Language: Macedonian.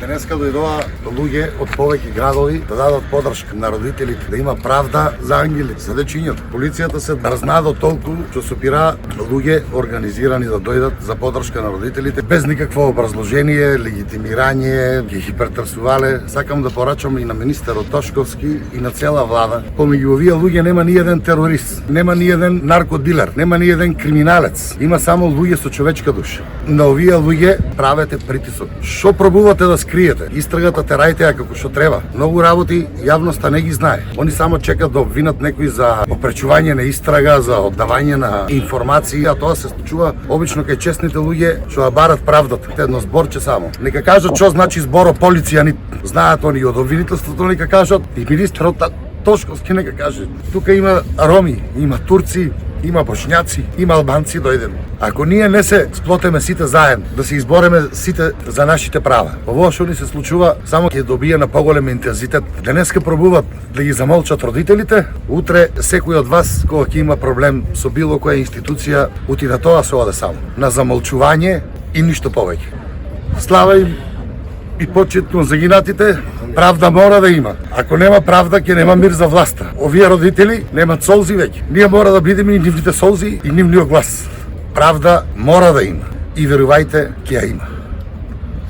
Денеска дојдоа луѓе од повеќе градови да дадат подршка на родителите, да има правда за ангели, за дечињата. Полицијата се дрзна до толку што сопира луѓе организирани да дојдат за подршка на родителите без никакво образложение, легитимирање, ги хипертрасувале. Сакам да порачам и на министерот Тошковски и на цела влада. Помеѓу овие луѓе нема ни еден терорист, нема ни еден наркодилер, нема ни еден криминалец. Има само луѓе со човечка душа. На овие луѓе правете притисок. Што пробувате да скриете? Истрагата терајте ја како што треба. Многу работи јавноста не ги знае. Они само чекат да обвинат некој за опречување на истрага, за оддавање на информации, а тоа се случува обично кај честните луѓе што ја барат правдата. Едно зборче само. Нека кажат што значи зборо полиција, ни знаат они од обвинителството, нека кажат и министерот Тошковски нека каже. Тука има роми, има турци, има бошњаци, има албанци, дојдем. Ако ние не се сплотеме сите заедно, да се избореме сите за нашите права, ово што ни се случува само ќе добие на поголем интензитет. Денеска пробуват да ги замолчат родителите, утре секој од вас кога ќе има проблем со било која институција, ути на тоа се оде само. На замолчување и ништо повеќе. Слава им и почит кон загинатите, правда мора да има. Ако нема правда, ќе нема мир за власта. Овие родители немат солзи веќе. Ние мора да бидеме и нивните солзи и нивниот глас. Правда мора да има. И верувајте, ќе ја има.